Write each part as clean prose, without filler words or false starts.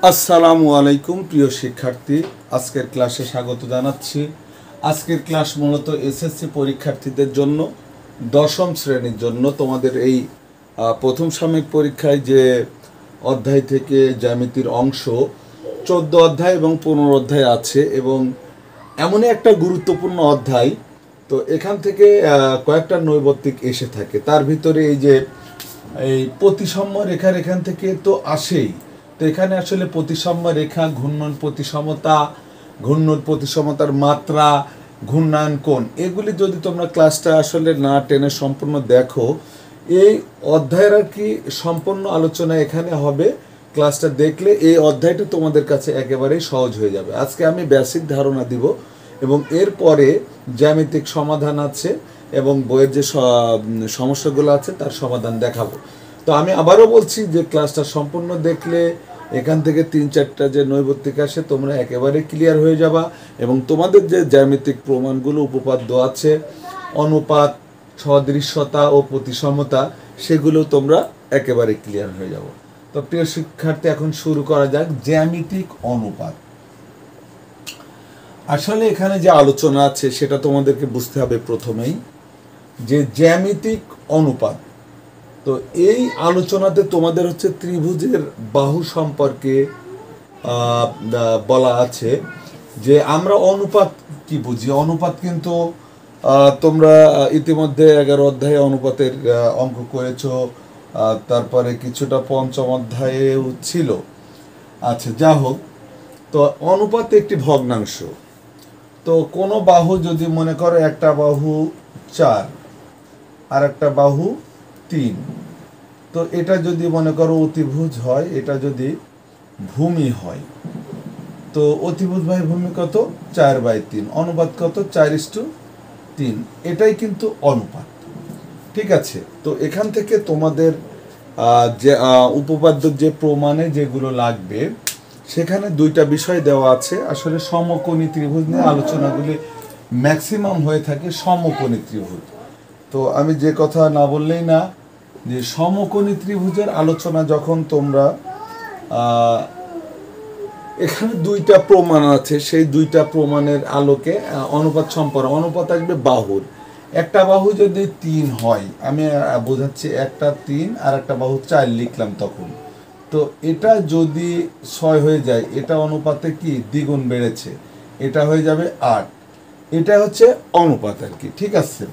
আসসালামু আলাইকুম প্রিয় শিক্ষার্থী, আজকের ক্লাসে স্বাগত জানাচ্ছি। আজকের ক্লাস মূলত এসএসসি পরীক্ষার্থীদের জন্য, দশম শ্রেণীর জন্য। তোমাদের এই প্রথম সাময়িক পরীক্ষায় যে অধ্যায় থেকে জ্যামিতির অংশ 14 অধ্যায় এবং 15 অধ্যায় আছে, এবং এমনই একটা গুরুত্বপূর্ণ অধ্যায়। তো এখান থেকে কয়েকটা নৈর্ব্যক্তিক এসে থাকে। তার ভিতরে এই প্রতিসাম্য রেখার এখান থেকে তো আসেই। তো এখানে আসলে প্রতিসাম্য রেখা, ঘূর্ণন প্রতিসমতা, ঘূর্ণন প্রতিসমতার মাত্রা, ঘূর্ণায়ন কোণ, এগুলি যদি তোমরা ক্লাসটা আসলে না টেনে সম্পূর্ণ দেখো, এই অধ্যায়ের আর কি সম্পূর্ণ আলোচনা এখানে হবে। ক্লাসটা দেখলে এই অধ্যায়টা তোমাদের কাছে একেবারেই সহজ হয়ে যাবে। আজকে আমি বেসিক ধারণা দিব এবং এরপরে জ্যামিতিক সমাধান আছে এবং বইয়ের যে সমস্যাগুলো আছে তার সমাধান দেখাবো। তো আমি আবারও বলছি যে ক্লাসটা সম্পূর্ণ দেখলে এখান থেকে 3-4টা যে নৈর্ব্যক্তিক আসে তোমরা একেবারে ক্লিয়ার হয়ে যাবা, এবং তোমাদের যে জ্যামিতিক প্রমাণগুলো উপপাদ্য আছে, অনুপাত, সদৃশ্যতা ও প্রতিসমতা, সেগুলো তোমরা একেবারে ক্লিয়ার হয়ে যাবো। তো প্রিয় শিক্ষার্থী, এখন শুরু করা যাক জ্যামিতিক অনুপাত। আসলে এখানে যে আলোচনা আছে সেটা তোমাদেরকে বুঝতে হবে প্রথমেই, যে জ্যামিতিক অনুপাত। তো এই আলোচনাতে তোমাদের হচ্ছে ত্রিভুজের বাহু সম্পর্কে বলা আছে, যে আমরা অনুপাত কি বুঝি। অনুপাত কিন্তু তোমরা ইতিমধ্যে 11 অধ্যায়ে অনুপাতের অঙ্ক করেছো, তারপরে কিছুটা পঞ্চম অধ্যায়েও ছিল। আচ্ছা, যা হোক, তো অনুপাত একটি ভগ্নাংশ। তো কোনো বাহু যদি মনে করো একটা বাহু 4 আর একটা বাহু 3, তো এটা যদি মনে করো অতিভুজ হয়, এটা যদি ভূমি হয়, তো অতিভুজ বাই ভূমি কত? 4/3। অনুপাত কত? 4:3। এটাই কিন্তু অনুপাত। ঠিক আছে, তো এখান থেকে তোমাদের যে উপপাদ্য যে প্রমাণে যেগুলো লাগবে, সেখানে 2টা বিষয় দেওয়া আছে। আসলে সমকোণী ত্রিভুজ নিয়ে আলোচনাগুলি ম্যাক্সিমাম হয়ে থাকে সমকোণী ত্রিভুজ। তো আমি যে কথা না বললেই না, যে সমকোণী ত্রিভুজের আলোচনা যখন তোমরা এখানে 2টা প্রমাণ আছে, সেই 2টা প্রমাণের আলোকে অনুপাত সম্পর্ক, অনুপাত আসবে বাহুর। একটা বাহু যদি 3 হয়, আমি বোঝাচ্ছি, একটা 3 আর একটা বাহু 4 লিখলাম তখন, তো এটা যদি 6 হয়ে যায়, এটা অনুপাতে কি দ্বিগুণ বেড়েছে, এটা হয়ে যাবে 8। এটা হচ্ছে অনুপাত আর কি। ঠিক আছে,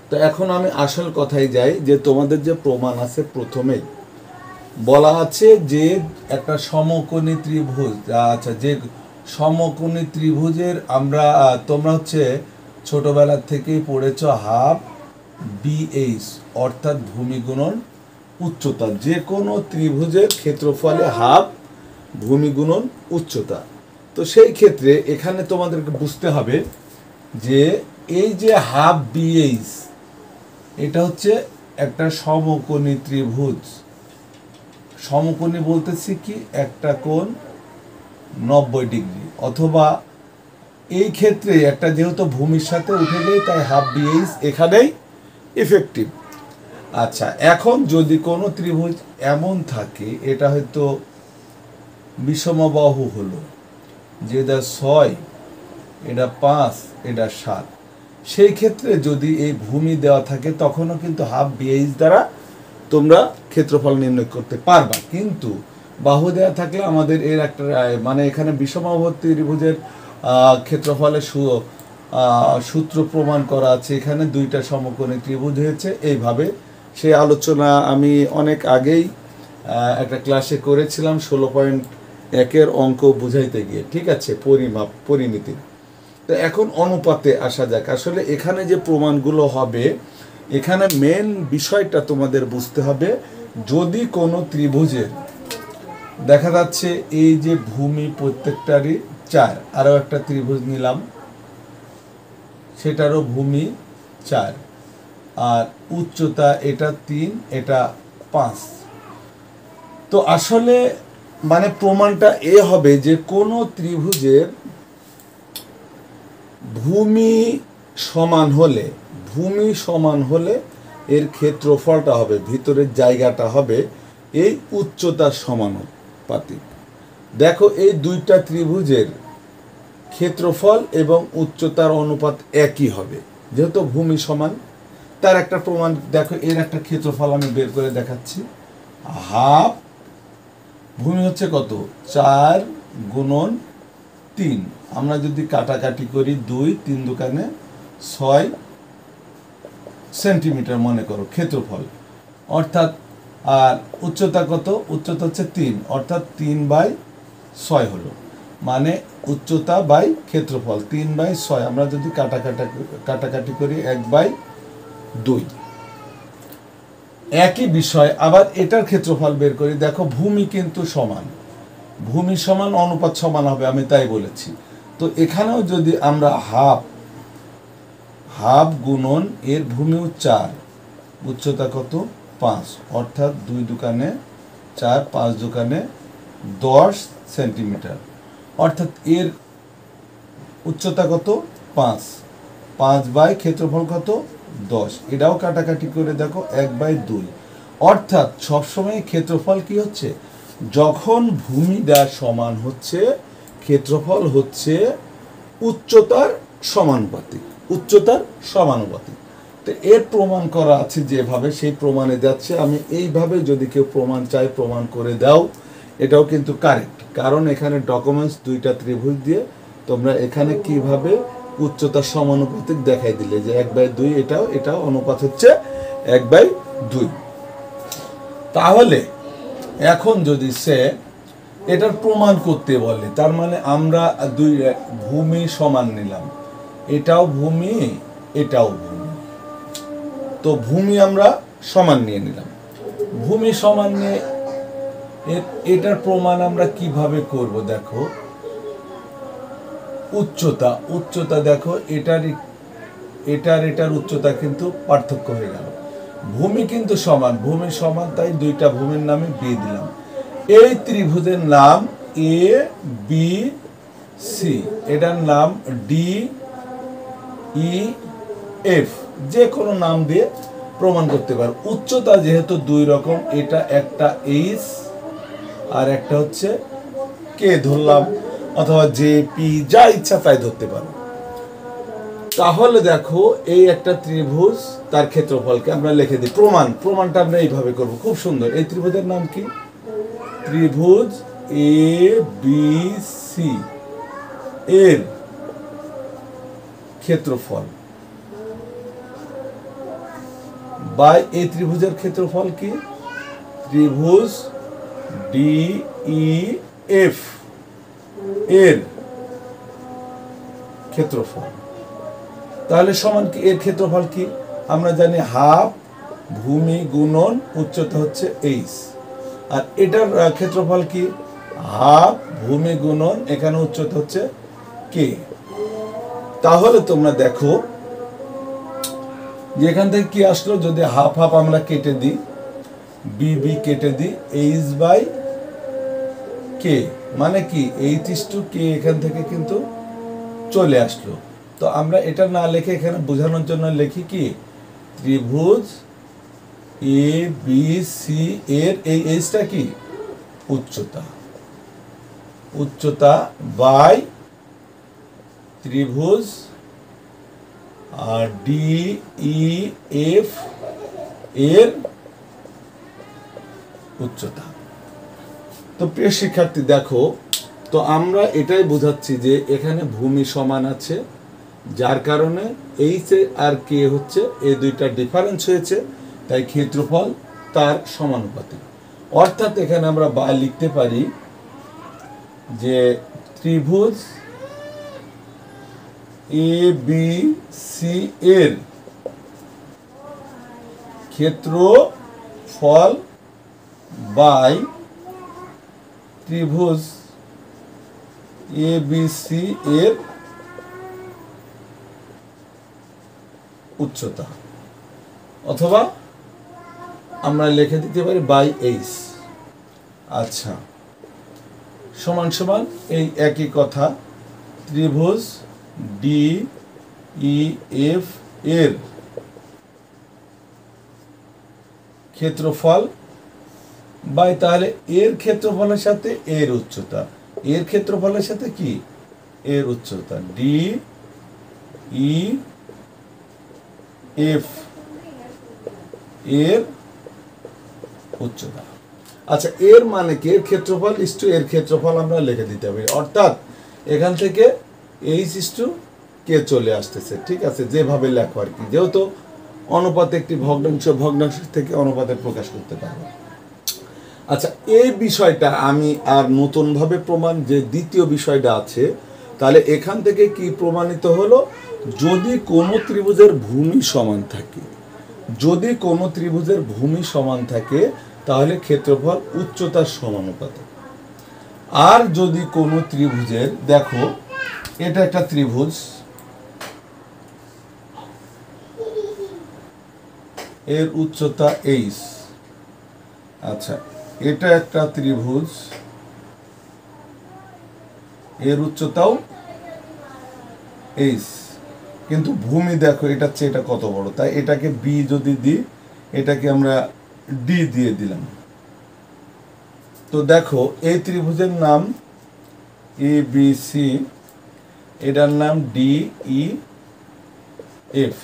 তো এখন আমি আসল কথায় যাই, যে তোমাদের যে প্রমাণ আছে প্রথমেই বলা আছে যে একটা সমকোণী ত্রিভুজ, আচ্ছা, যে সমকোণী ত্রিভুজের আমরা তোমরা হচ্ছে ছোটবেলা থেকেই পড়েছো হাফ BH, অর্থাৎ ভূমি গুণন উচ্চতা। যে কোনো ত্রিভুজের ক্ষেত্রফলে হাফ ভূমি গুণন উচ্চতা। তো সেই ক্ষেত্রে এখানে তোমাদেরকে বুঝতে হবে যে এই যে হাফ BH, এটা হচ্ছে একটা সমকোণী ত্রিভুজ। সমকোণী বলতেছি কি, একটা কোণ 90 ডিগ্রি, অথবা এই ক্ষেত্রে একটা যেহেতু ভূমির সাথে উঠে যায়, তাই হাফ BH এখানেই ইফেক্টিভ। আচ্ছা, এখন যদি কোনো ত্রিভুজ এমন থাকে, এটা হয়তো বিষমবাহু হলো, যেটা 6, এটা 5, এটা 7, সেই ক্ষেত্রে যদি এই ভূমি দেওয়া থাকে, তখনও কিন্তু হাফ BH দ্বারা তোমরা ক্ষেত্রফল নির্ণয় করতে পারবা। কিন্তু বাহু দেওয়া থাকলে আমাদের এর একটা মানে এখানে বিষমবাহু ত্রিভুজের ক্ষেত্রফলের সূত্র প্রমাণ করা আছে। এখানে 2টা সমকোণী ত্রিভুজ হয়েছে এইভাবে। সেই আলোচনা আমি অনেক আগেই একটা ক্লাসে করেছিলাম 16.1-এর অঙ্ক বুঝাইতে গিয়ে। ঠিক আছে, পরিমাপ, পরিমিতি। তো এখন অনুপাতে আসা যাক। আসলে এখানে যে প্রমাণগুলো হবে, এখানে মেন বিষয়টা তোমাদের বুঝতে হবে, যদি কোনো ত্রিভুজের দেখা যাচ্ছে এই যে ভূমি প্রত্যেকটারই 4, আরও একটা ত্রিভুজ নিলাম, সেটারও ভূমি 4, আর উচ্চতা এটা 3, এটা 5। তো আসলে মানে প্রমাণটা এ হবে যে কোনো ত্রিভুজের ভূমি সমান হলে এর ক্ষেত্রফলটা হবে, ভিতরের জায়গাটা হবে এই উচ্চতার সমানুপাতিক। দেখো এই দুইটা ত্রিভুজের ক্ষেত্রফল এবং উচ্চতার অনুপাত একই হবে, যেহেতু ভূমি সমান। তার একটা প্রমাণ দেখো, এর একটা ক্ষেত্রফল আমি বের করে দেখাচ্ছি। হাফ ভূমি হচ্ছে কত, 4 গুণন 3। আমরা যদি কাটাকাটি করি 2 3 দুকানে 6 সেন্টিমিটার মনে করো ক্ষেত্রফল, অর্থাৎ আর উচ্চতা কত, উচ্চতা হচ্ছে 3, অর্থাৎ 3/6 হলো, মানে উচ্চতা বাই ক্ষেত্রফল 3/6। আমরা যদি কাটাকাটি করি 1/2। একই বিষয় আবার এটার ক্ষেত্রফল বের করি। দেখো ভূমি কিন্তু সমান, ভূমি সমান অনুপাত সমান হবে, আমি তাই বলেছি। তো এখানেও যদি আমরা হাফ গুণন এর ভূমিও 4, উচ্চতা কত 5, অর্থাৎ 2 দুকানে 4 5 দুকানে 10 সেন্টিমিটার, অর্থাৎ এর উচ্চতা কত 5 বাই ক্ষেত্রফল কত 10। এটাও কাটাকাটি করে দেখো 1/2। অর্থাৎ সবসময় ক্ষেত্রফল কি হচ্ছে, যখন ভূমিটা সমান হচ্ছে ক্ষেত্রফল হচ্ছে উচ্চতার সমানুপাতিক, উচ্চতার সমানুপাতিক। তো এর প্রমাণ করা আছে যেভাবে, সেই প্রমাণে যাচ্ছে। আমি এইভাবে যদি কেউ প্রমাণ চাই প্রমাণ করে দাও, এটাও কিন্তু কারেক্ট, কারণ এখানে ডকুমেন্টস দুইটা ত্রিভুজ দিয়ে তোমরা এখানে কিভাবে উচ্চতা সমানুপাতিক দেখাই দিলে যে 1/2, এটাও অনুপাত হচ্ছে 1/2। তাহলে এখন যদি সে এটার প্রমাণ করতে বলে, তার মানে আমরা দুই ভূমি সমান নিলাম, এটাও ভূমি এটাও ভূমি, তো ভূমি আমরা সমান নিয়ে নিলাম। ভূমি সমান নিয়ে এটার প্রমাণ আমরা কিভাবে করব, দেখো উচ্চতা দেখো এটার উচ্চতা কিন্তু পার্থক্য হয়ে গেল। ভূমি কিন্তু সমান, ভূমি সমান, তাই দুইটা ভূমির নামে বি দিলাম। এই ত্রিভুজের নাম এ বি সি, এটার নাম ডি ই এফ, যে কোনো নাম দিয়ে প্রমাণ করতে পারো। উচ্চতা যেহেতু দুই রকম, এটা একটা এইচ আর একটা হচ্ছে কে ধরলাম, অথবা জে পি, যা ইচ্ছা তাই ধরতে পারো। তাহলে দেখো এই একটা ত্রিভুজ, তার ক্ষেত্রফলকে আমরা লিখে দিই। প্রমাণটা আমরা এইভাবে করব, খুব সুন্দর। এই ত্রিভুজের নাম কি, ত্রিভুজ এ বি সি এর ক্ষেত্রফল বাই এই ত্রিভুজের ক্ষেত্রফল কি, ত্রিভুজ ডি ই এফ এর ক্ষেত্রফল। তাহলে সমান কি, এর ক্ষেত্রফল কি, আমরা জানি হাফ ভূমি গুণন উচ্চতা হচ্ছে এইচ, আর এটার ক্ষেত্রফল কি, হাফ ভূমি গুণন এখানে উচ্চতা হচ্ছে কে। তাহলে তোমরা দেখো যে এখান থেকে কি আসলো, যদি হাফ হাফ আমরা কেটে দিই, বি কেটে দিই, এইচ বাই কে, মানে কি H/K এখান থেকে কিন্তু চলে আসলো। তো আমরা এটা না লিখে এখানে বোঝানোর জন্য লিখি কি, ত্রিভুজ এ বি সি এর এই এইচটা কি, উচ্চতা বাই ত্রিভুজ আর ডি ই এফ এর উচ্চতা। তো প্রিয় শিক্ষার্থী দেখো, তো আমরা এটাই বোঝাচ্ছি যে এখানে ভূমি সমান আছে, যার কারণে এইচ আর কে হচ্ছে এই দুইটা ডিফারেন্স হয়েছে, তাই ক্ষেত্রফল তার সমানুপাতিক। অর্থাৎ এখানে আমরা বা লিখতে পারি যে ত্রিভুজ এ বি সি এর ক্ষেত্রফল বাই ত্রিভুজ এ বি সি এর উচ্চতা, অথবা আমরা লিখে দিতে পারি বাই এইচ। আচ্ছা, সমান সমান এই একই কথা, ত্রিভুজ ডি ই এফ এর ক্ষেত্রফল বাই, তাহলে এর ক্ষেত্রফলের সাথে এর উচ্চতা, এর ক্ষেত্রফলের সাথে কি এর উচ্চতা, ডি ই এফ এর উচ্চতা। আচ্ছা, এর মানে কি, এর ক্ষেত্রফল ইস্টু এর ক্ষেত্রফল আমরা লিখে দিতে হবে, অর্থাৎ এখান থেকে এইচ ইস্টু কে চলে আসতেছে, ঠিক আছে, যেভাবে লেখো আর কি, যেহেতু অনুপাত একটি ভগ্নাংশ থেকে অনুপাতে প্রকাশ করতে পারবো। আচ্ছা, এই বিষয়টা আমি আর নতুনভাবে প্রমাণ, যে দ্বিতীয় বিষয়টা আছে, তাহলে এখান থেকে কি প্রমাণিত হলো, যদি কোনো ত্রিভুজের ভূমি সমান থাকে, যদি কোনো ত্রিভুজের ভূমি সমান থাকে তাহলে ক্ষেত্রফল উচ্চতার সমানুপাতিক। আর যদি কোনো ত্রিভুজের, দেখো এটা একটা ত্রিভুজ, এর উচ্চতা এইচ, আচ্ছা এটা একটা ত্রিভুজ, এর উচ্চতাও এইচ, কিন্তু ভূমি দেখো এটার চেয়ে এটা কত বড়, তাই এটাকে বি যদি দিই, এটাকে আমরা ডি দিয়ে দিলাম। তো দেখো এই ত্রিভুজের নাম এ বি সি, এটার নাম ডি ই এফ।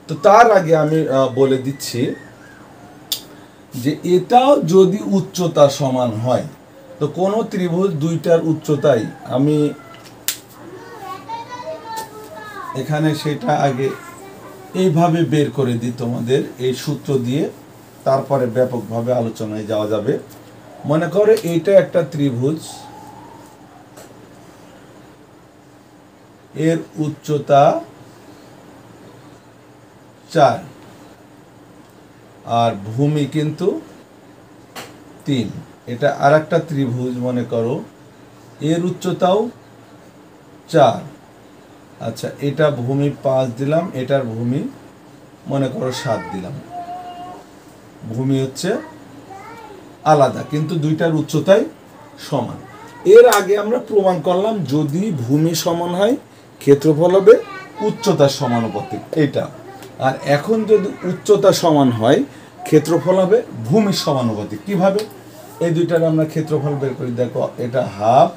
তো তার আগে আমি বলে দিচ্ছি যে এটাও যদি উচ্চতা সমান হয়, তো কোন ত্রিভুজ দুইটার উচ্চতাই, আমি এখানে সেটা আগে এইভাবে বের করে দিই তোমাদের এই সূত্র দিয়ে, তারপরে ব্যাপকভাবে আলোচনায় যাওয়া যাবে। মনে করো এইটা একটা ত্রিভুজ, এর উচ্চতা 4 আর ভূমি কিন্তু 3। এটা আর একটা ত্রিভুজ, মনে করো এর উচ্চতাও 4, আচ্ছা এটা ভূমি 5 দিলাম, এটার ভূমি মনে করো 7 দিলাম, ভূমি হচ্ছে আলাদা কিন্তু দুইটার উচ্চতাই সমান। এর আগে আমরা প্রমাণ করলাম যদি ভূমি সমান হয় ক্ষেত্রফল হবে উচ্চতার সমানুপাতিক, এটা। আর এখন যদি উচ্চতা সমান হয় ক্ষেত্রফল হবে ভূমির সমানুপাতিক। কিভাবে? এই দুইটার আমরা ক্ষেত্রফল বের করি। দেখো এটা হাফ,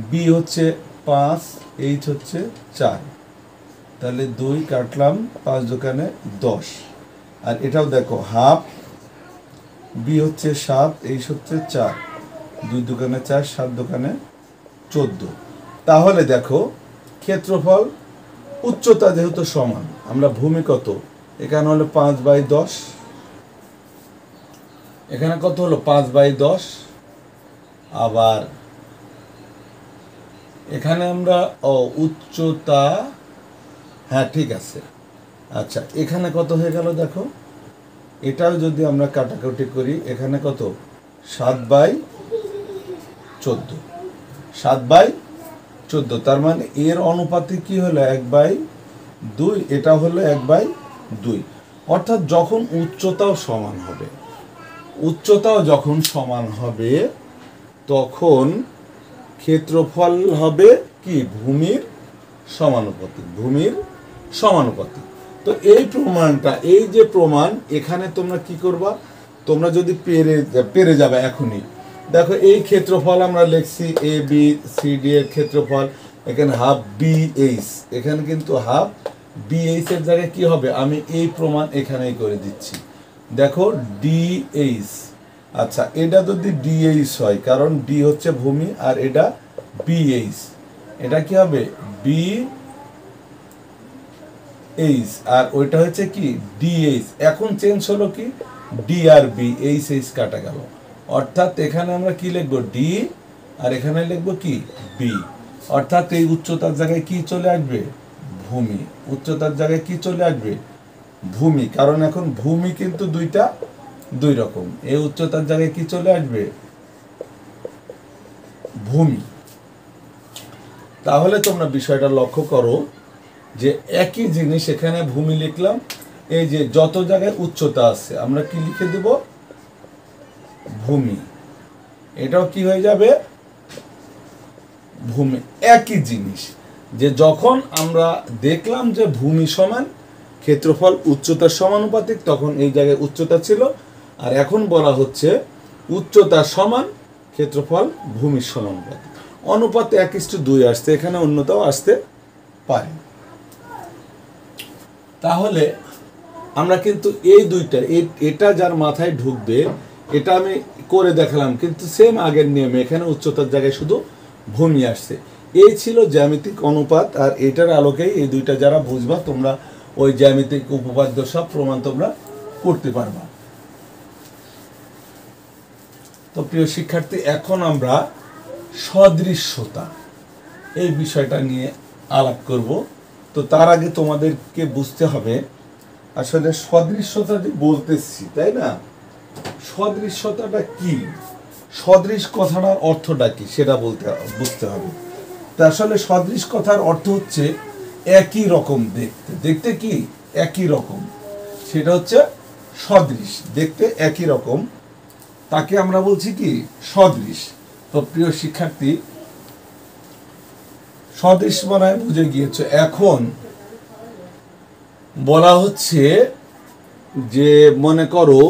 বি হচ্ছে 5, এইচ হচ্ছে 4, তাহলে 2 কাটলাম, 5 দোকানে 10। আর এটাও দেখো হাফ, বি হচ্ছে 7, এইচ হচ্ছে 4, 2 দোকানে 4, 7 দোকানে 14। তাহলে দেখো ক্ষেত্রফল উচ্চতা যেহেতু সমান, আমরা ভূমি কত, এখানে হলো 5/10, এখানে কত হলো 5/10, আবার এখানে আমরা উচ্চতা, হ্যাঁ ঠিক আছে। আচ্ছা এখানে কত হয়ে গেল দেখো, এটাও যদি আমরা কাটাকুটি করি, এখানে কত 7/14, 7/14, তার মানে এর অনুপাতে কি হলো 1/2, এটা হলো 1/2। অর্থাৎ যখন উচ্চতাও সমান হবে, উচ্চতাও যখন সমান হবে তখন ক্ষেত্রফল হবে কি ভূমির সমানুপাতিক, ভূমির সমানুপাতিক। তো এই প্রমাণটা, এই যে প্রমাণ, এখানে তোমরা কি করবা, তোমরা যদি পেরে যাবে এখনই। দেখো এই ক্ষেত্রফল আমরা লিখছি এ বি সি ডি এর ক্ষেত্রফল, এখানে হাফ বি এইচ, এখানে কিন্তু হাফ বি এইচ এর জায়গায় কি হবে, আমি এই প্রমাণ এখানেই করে দিচ্ছি। দেখো ডি এইচ, আচ্ছা এটা যদি ডি এইচ হয়, কারণ ডি হচ্ছে ভূমি আর এটা বি এইচ, এটা কি হবে বি এইচ, আর ওইটা হচ্ছে কি ডিএইচ। এখন চেঞ্জ হলো কি ডি আর বি, এইচ এইচ কাটা গেল, অর্থাৎ এখানে আমরা কি লিখবো ডি, আর এখানে লিখবো কি বি। অর্থাৎ এই উচ্চতার জায়গায় কি চলে আসবে ভূমি, উচ্চতার জায়গায় কি চলে আসবে ভূমি, কারণ এখন ভূমি কিন্তু দুইটা দুই রকম। এই উচ্চতার জায়গায় কি চলে আসবে ভূমি। তাহলে তোমরা বিষয়টা লক্ষ্য করো যে একই জিনিস এখানে ভূমি লিখলাম, এই যে যত জায়গায় উচ্চতা আছে আমরা কি লিখে দেব ভূমি, এটাও কি হয়ে যাবে ভূমি। একই জিনিস, যে যখন আমরা দেখলাম যে ভূমি সমান ক্ষেত্রফল উচ্চতার সমানুপাতিক, তখন এই জায়গায় উচ্চতা ছিল, আর এখন বলা হচ্ছে উচ্চতা সমান ক্ষেত্রফল ভূমির সমানুপাত। অনুপাত 1:2 আসছে, এখানে অন্যটাও আসতে পারে। তাহলে আমরা কিন্তু এই দুইটা, এটা যার মাথায় ঢুকবে এটা আমি করে দেখালাম, কিন্তু সেম আগের নিয়মে এখানে উচ্চতার জায়গায় শুধু ভূমি আসছে। এই ছিল জ্যামিতিক অনুপাত, আর এটার আলোকেই এই দুইটা যারা বুঝবা তোমরা ওই জ্যামিতিক উপপাদ্য সব প্রমাণ তোমরা করতে পারবা। তো প্রিয় শিক্ষার্থী, এখন আমরা সদৃশ্যতা এই বিষয়টা নিয়ে আলাপ করব। তো তার আগে তোমাদেরকে বুঝতে হবে আসলে সদৃশ্যতা যে বলতেছি, তাই না, সদৃশ্যতাটা কি, সদৃশ কথাটার অর্থটা কি সেটা বুঝতে হবে। তা আসলে সদৃশ কথার অর্থ হচ্ছে একই রকম দেখতে, দেখতে কি একই রকম, সেটা হচ্ছে সদৃশ, দেখতে একই রকম, তাকে আমরা বলছি কি সদৃশ। তো প্রিয় শিক্ষার্থী, সদৃশ মানে বুঝে গিয়েছে। এখন বলা হচ্ছে যে মনে করো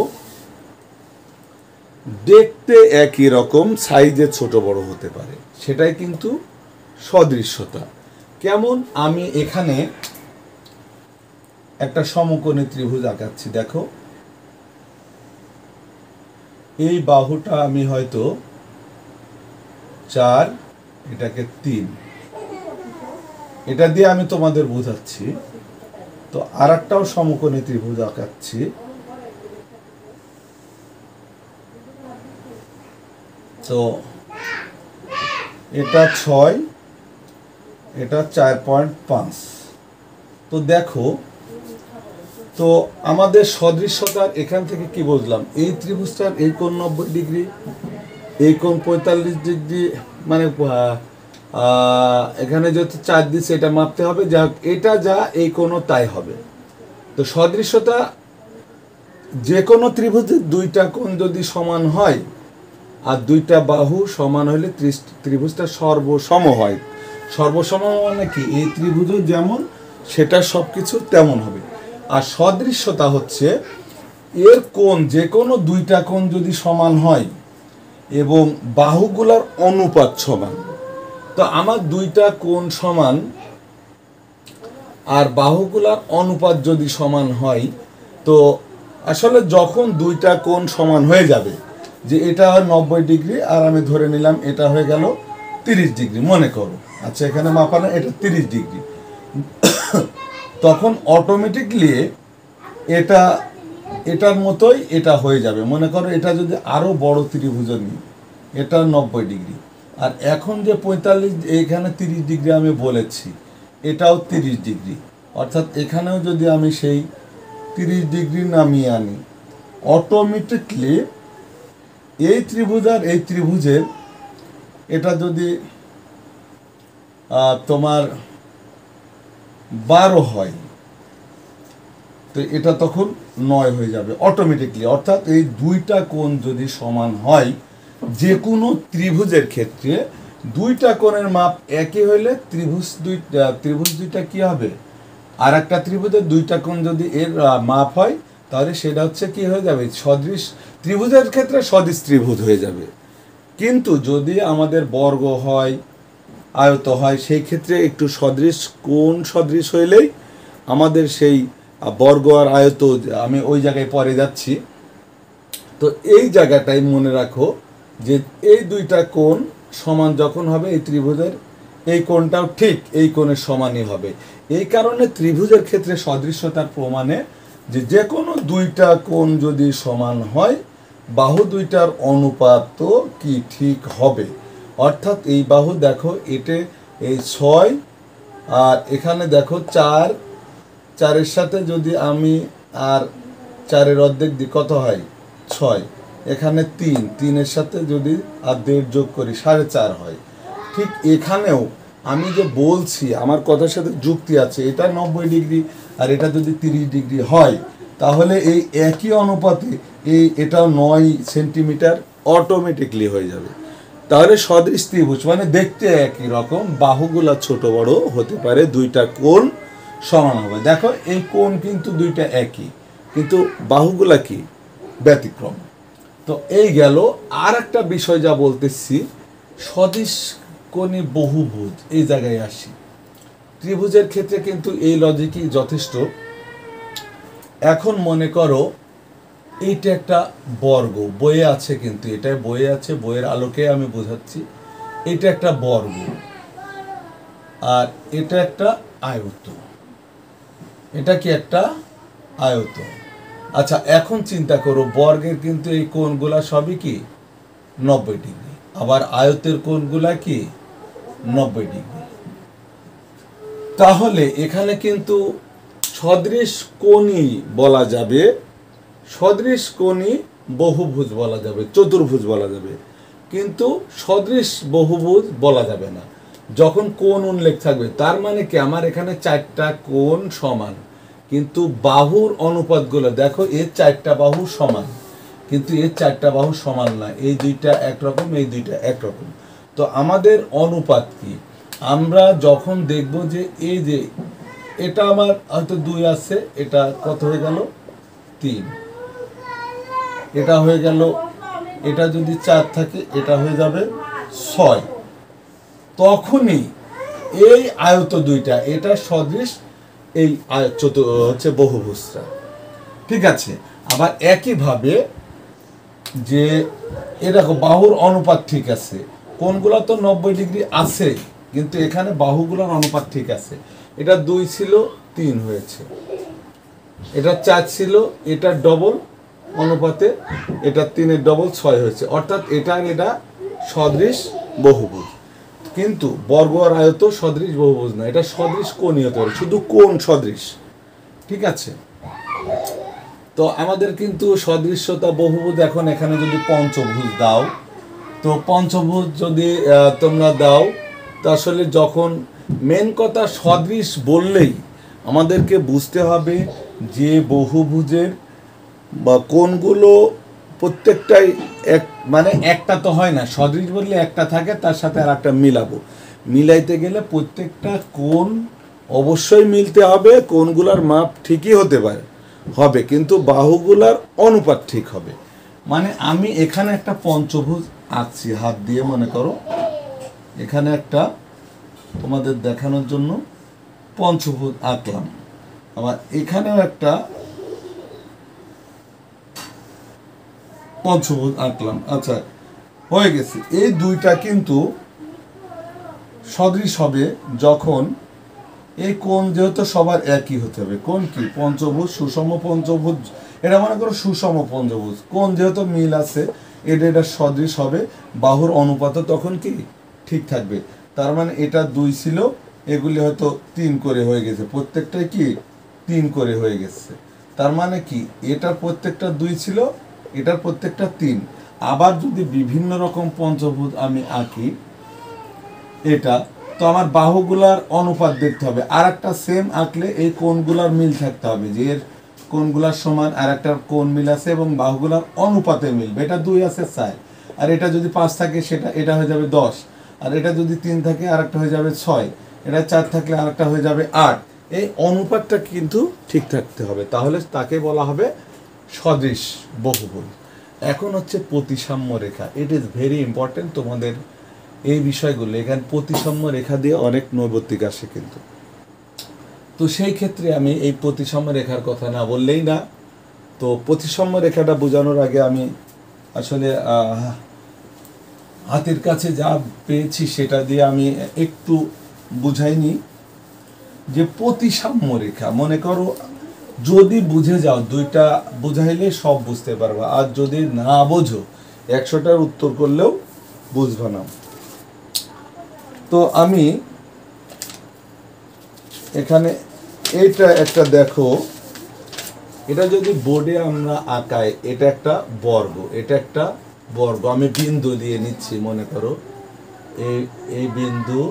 দেখতে একই রকম, সাইজে ছোট বড় হতে পারে, সেটাই কিন্তু সদৃশ্যতা। কেমন, আমি এখানে একটা সমকোণী ত্রিভুজ আঁকাচ্ছি, দেখো এই বাহুটা আমি হয়তো 4, এটাকে 3, এটা দিয়ে আমি তোমাদের বোঝাচ্ছি। তো আর একটাও সমকোণী ত্রিভুজ আঁকাচ্ছি, তো এটা 6, এটা 4.5। তো দেখো, তো আমাদের সদৃশ্যতার এখান থেকে কি বুঝলাম, এই ত্রিভুজটার এই কোণ 90 ডিগ্রি, এই কোণ 45 ডিগ্রি, মানে এখানে যেহেতু 4 দিচ্ছে এটা মাপতে হবে, যা এটা যা এই কোণও তাই হবে। তো সদৃশ্যতা যে কোনো ত্রিভুজের দুইটা কোণ যদি সমান হয় আর দুইটা বাহু সমান হলে ত্রিভুজটা সর্বসম হয়। সর্বসম মানে কি, এই ত্রিভুজও যেমন সেটা সবকিছু তেমন হবে। আর সদৃশ্যতা হচ্ছে এর কোণ, যে কোনো দুইটা কোণ যদি সমান হয় এবং বাহুগুলার অনুপাত সমান। তো আমার দুইটা কোণ সমান আর বাহুগুলার অনুপাত যদি সমান হয়, তো আসলে যখন দুইটা কোণ সমান হয়ে যাবে, যে এটা হয় 90 ডিগ্রি আর আমি ধরে নিলাম এটা হয়ে গেল 30 ডিগ্রি, মনে করো, আচ্ছা এখানে মাপানো এটা 30 ডিগ্রি, তখন অটোমেটিকলি এটার মতোই এটা হয়ে যাবে। মনে করো এটা যদি আরো বড় ত্রিভুজ নিই, এটা 90 ডিগ্রি, আর এখন যে 45 এখানে 30 ডিগ্রি আমি বলেছি, এটাও 30 ডিগ্রি, অর্থাৎ এখানেও যদি আমি সেই 30 ডিগ্রি নামিয়ে আনি, অটোমেটিকলি এই ত্রিভুজ আর এই ত্রিভুজের এটা যদি তোমার 12 হয়, তো এটা তখন 9 হয়ে যাবে অটোমেটিকলি। অর্থাৎ এই দুইটা কোণ যদি সমান হয়, যে কোনো ত্রিভুজের ক্ষেত্রে দুইটা কোণের মাপ একই হইলে ত্রিভুজ দুইটা কি হবে, আর একটা ত্রিভুজের দুইটা কোণ যদি এর মাপ হয়, তাহলে সেটা হচ্ছে কি হয়ে যাবে, সদৃশ ত্রিভুজের ক্ষেত্রে সদৃশ ত্রিভুজ হয়ে যাবে। কিন্তু যদি আমাদের বর্গ হয়, আয়ত হয়, সেই ক্ষেত্রে একটু সদৃশ কোণ সদৃশ হইলেই আমাদের সেই বর্গ আর আয়ত, আমি ওই জায়গায় পরে যাচ্ছি। তো এই জায়গাটাই মনে রাখো যে এই দুইটা কোণ সমান যখন হবে, এই ত্রিভুজের এই কোণটাও ঠিক এই কোণের সমানই হবে। এই কারণে ত্রিভুজের ক্ষেত্রে সদৃশ্যতার প্রমাণে যে কোনো দুইটা কোণ যদি সমান হয়, বাহু দুইটার অনুপাত তো কি ঠিক হবে। অর্থাৎ এই বাহু দেখো, এটা এই 6 আর এখানে দেখো 4, 4-এর সাথে যদি আমি আর 4-এর অর্ধেক দিই কত হয় 6, এখানে 3, 3-এর সাথে যদি আর 1.5 যোগ করি 4.5 হয়। ঠিক এখানেও আমি যে বলছি আমার কথার সাথে যুক্তি আছে, এটা 90 ডিগ্রি আর এটা যদি 30 ডিগ্রি হয়, তাহলে এই একই অনুপাতে এটাও 9 সেন্টিমিটার অটোমেটিকলি হয়ে যাবে। তাহলে সদৃশ ত্রিভুজ মানে দেখতে একই রকম, বাহুগুলা ছোট বড় হতে পারে, দুইটা কোণ সমান হবে। দেখো এই কোণ কিন্তু দুইটা একই, কিন্তু বাহুগুলা কি ব্যতিক্রম। তো এই গেল। আর একটা বিষয় যা বলতেছি, সদিশ কোণী বহুভুজ, এই জায়গায় আসি। ত্রিভুজের ক্ষেত্রে কিন্তু এই লজিকই যথেষ্ট। এখন মনে করো এইটা একটা বর্গ, বইয়ে আছে, কিন্তু এটা বইয়ে আছে, বইয়ের আলোকে আমি বোঝাচ্ছি। এটা একটা বর্গ আর এটা একটা আয়ত। এটা কি একটা আয়ত? আচ্ছা, এখন চিন্তা করো, বর্গের কিন্তু এই কোণগুলা সবই কি 90 ডিগ্রি, আবার আয়তের কোণগুলা কি 90 ডিগ্রি। তাহলে এখানে কিন্তু সদৃশ কোণই বলা যাবে, সদৃশ কোণই বহুভুজ বলা যাবে, চতুর্ভুজ বলা যাবে, কিন্তু সদৃশ বহুভুজ বলা যাবে না যখন কোণ উল্লেখ থাকবে। তার মানে কি, আমার এখানে 4টা কোণ সমান, কিন্তু বাহুর অনুপাতগুলো দেখো, এর 4টা বাহু সমান, কিন্তু এর 4টা বাহু সমান না, এই দুইটা একরকম, এই দুইটা একরকম। তো আমাদের অনুপাত কি, আমরা যখন দেখব যে এই যে এটা আমার হয়তো 2 আছে, এটা কত হয়ে গেল 3, এটা হয়ে গেল, এটা যদি 4 থাকে এটা হয়ে যাবে 6, তখনই এই আয়ত দুইটা এটা সদৃশ এই হচ্ছে বহুভুজটা। ঠিক আছে। আবার একইভাবে যে এরকম বাহুর অনুপাত ঠিক আছে, কোনগুলো তো 90 ডিগ্রি আছে, কিন্তু এখানে বাহুগুলোর অনুপাত ঠিক আছে। এটা 2 ছিল 3 হয়েছে, এটা 4 ছিল, এটা ডবল অনুপাতে এটা 3-এর ডবল 6 হয়েছে, অর্থাৎ এটা সদৃশ বহুভুজ। কিন্তু বর্গ আর আয়ত সদৃশ বহুভুজ না, এটা সদৃশ কোণই হতে পারে, শুধু কোণ সদৃশ। ঠিক আছে। তো আমাদের কিন্তু সদৃশ্যতা বহুভুজ, এখন এখানে যদি পঞ্চভুজ দাও, তো পঞ্চভুজ যদি তোমরা দাও, তো আসলে যখন মেন কথা সদৃশ বললেই আমাদেরকে বুঝতে হবে যে বহুভুজের বা কোণগুলো প্রত্যেকটাই এক, মানে একটা তো হয় না, সদৃশ বললে একটা থাকে, তার সাথে আর একটা মিলাবো, মিলাইতে গেলে প্রত্যেকটা কোণ অবশ্যই মিলতে হবে, কোণগুলার মাপ ঠিকই হতে পারে হবে, কিন্তু বাহুগুলার অনুপাত ঠিক হবে। মানে আমি এখানে একটা পঞ্চভুজ আঁকছি হাত দিয়ে, মনে করো এখানে একটা তোমাদের দেখানোর জন্য পঞ্চভুজ আঁকলাম, আবার এখানেও একটা পঞ্চভুজ আঁকলাম। আচ্ছা, হয়ে গেছে। এই দুইটা কিন্তু সদৃশ হবে যখন এই কোণ যেহেতু সবার একই হতে হবে। কোণ কি? পঞ্চভুজ, সুষম পঞ্চভুজ, এটা মনে করো সুষম পঞ্চভুজ, কোণ যেহেতু মিল আছে, এটা সদৃশ হবে, বাহুর অনুপাত তখন কি ঠিক থাকবে। তার মানে এটা 2 ছিল, এগুলি হয়তো 3 করে হয়ে গেছে, প্রত্যেকটাই কি 3 করে হয়ে গেছে। তার মানে কি, এটার প্রত্যেকটা 2 ছিল, এটার প্রত্যেকটা 3। আবার যদি বিভিন্ন রকম পঞ্চভুজ আমি আঁকি এটা, তো আমার বাহুগুলার অনুপাত দেখতে হবে, আর একটা সেম আঁকলে এই কোণগুলার মিল থাকতে হবে, যে এর কোণগুলার সমান আর একটা কোণ মিল আছে এবং বাহুগুলার অনুপাতে মিলবে। এটা 2 আছে 4, আর এটা যদি 5 থাকে সেটা এটা হয়ে যাবে 10, আর এটা যদি 3 থাকে আর একটা হয়ে যাবে 6, এটা 4 থাকলে আর একটা হয়ে যাবে 8। এই অনুপাতটা কিন্তু ঠিক থাকতে হবে, তাহলে তাকে বলা হবে সদৃশ বহুভুজ। এখন হচ্ছে প্রতিসাম্য রেখা, ইট ইজ ভেরি ইম্পর্টেন্ট তোমাদের এই বিষয়গুলো। এখানে প্রতিসাম্য রেখা দিয়ে অনেক নৈর্ব্যক্তিক আসে কিন্তু। তো সেই ক্ষেত্রে আমি এই প্রতিসাম্য রেখার কথা না বললেই না। তো প্রতিসাম্য রেখাটা বোঝানোর আগে আমি আসলে হাতের কাছে যা পেয়েছি সেটা দিয়ে আমি একটু বুঝাইনি যে প্রতিসাম্য রেখা, মনে করো যদি বুঝে যাও, দুইটা বুঝাইলে সব বুঝতে পারবা, আর যদি না বোঝো 100টার উত্তর করলেও বুঝবা না। তো আমি এখানে এইটা একটা দেখো, এটা যদি বোর্ডে আমরা আঁকাই, এটা একটা বর্গ, এটা একটা বর্গ, আমি বিন্দু দিয়ে নিচ্ছি, মনে করো এই বিন্দু,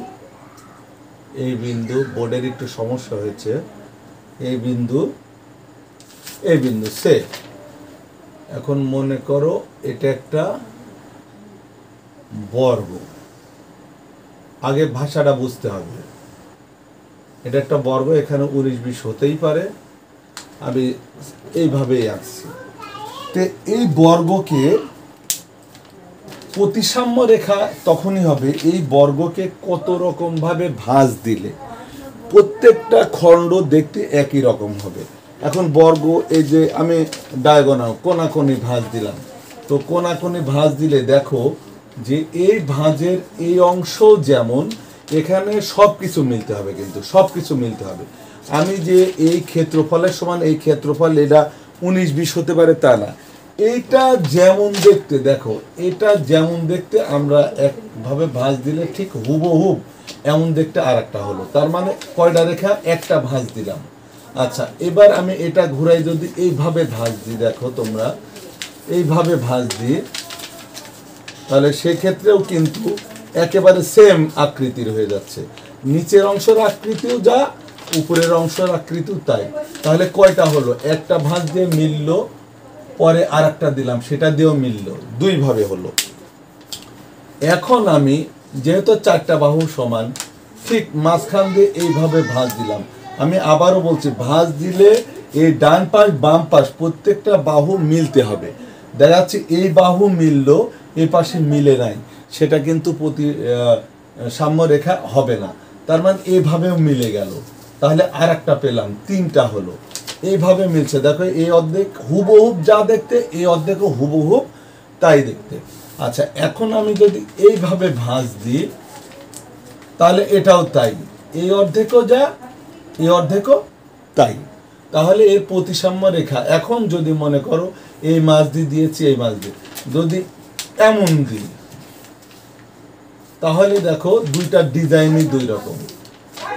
এই বিন্দু, বোর্ডের একটু সমস্যা হয়েছে, এই বিন্দু, এই বিন্দু সে। এখন মনে করো এটা একটা বর্গ, আগে ভাষাটা বুঝতে হবে, এটা একটা বর্গ, এখানে 19-20 হতেই পারে, আমি এইভাবেই আঁকছি। তো এই বর্গকে প্রতিসাম্য রেখা তখনই হবে এই বর্গকে কত রকম ভাবে ভাঁজ দিলে প্রত্যেকটা খণ্ড দেখতে একই রকম হবে। এখন বর্গ এই যে আমি ডায়াগোনাল কোনাকুনি ভাঁজ দিলাম, তো কোনাকুনি ভাঁজ দিলে দেখো যে এই ভাঁজের এই অংশ যেমন এখানে সব কিছু মিলতে হবে, কিন্তু সব কিছু মিলতে হবে। আমি যে এই ক্ষেত্রফলের সমান এই ক্ষেত্রফল এটা 19-20 হতে পারে তা না, এইটা যেমন দেখতে দেখো এটা যেমন দেখতে আমরা একভাবে ভাঁজ দিলে ঠিক হুবহুব এমন দেখতে আর একটা হলো, তার মানে কয়টা রেখা? একটা ভাঁজ দিলাম। আচ্ছা, এবার আমি এটা ঘুরাই যদি এইভাবে ভাঁজ দিই, দেখো তোমরা এইভাবে ভাঁজ দিই, তাহলে সেক্ষেত্রেও কিন্তু একেবারে সেম আকৃতির হয়ে যাচ্ছে, নিচের অংশের আকৃতিও যা উপরের অংশের আকৃতিও তাই। তাহলে কয়টা হলো? একটা ভাঁজ দিয়ে মিলল, পরে আর একটা দিলাম সেটা দিয়েও মিলল, দুইভাবে হলো। এখন আমি যেহেতু চারটা বাহু সমান, ঠিক মাঝখান দিয়ে এইভাবে ভাঁজ দিলাম। আমি আবারও বলছি, ভাঁজ দিলে এই ডান পাশ বাম পাশ প্রত্যেকটা বাহু মিলতে হবে। দেখা যাচ্ছে এই বাহু মিলল, এই পাশে মিলে নাই, সেটা কিন্তু সাম্য রেখা হবে না। তার মানে এইভাবেও মিলে গেল, তাহলে আর একটা পেলাম, তিনটা হলো। এইভাবে মিলছে, দেখো এই অর্ধেক হুবহুব যা দেখতে, এই অর্ধেকও হুবহুব তাই দেখতে। আচ্ছা, এখন আমি যদি এইভাবে ভাঁজ দিই তাহলে এটাও তাই, এই অর্ধেকও যা এই অর্ধেকও তাই। তাহলে এর প্রতিসাম্য রেখা। এখন যদি মনে করো এই মাছ দিয়ে দিয়েছি, এই মাছ দিয়ে যদি এমন দিই, তাহলে দেখো দুইটা ডিজাইনই দুই রকম,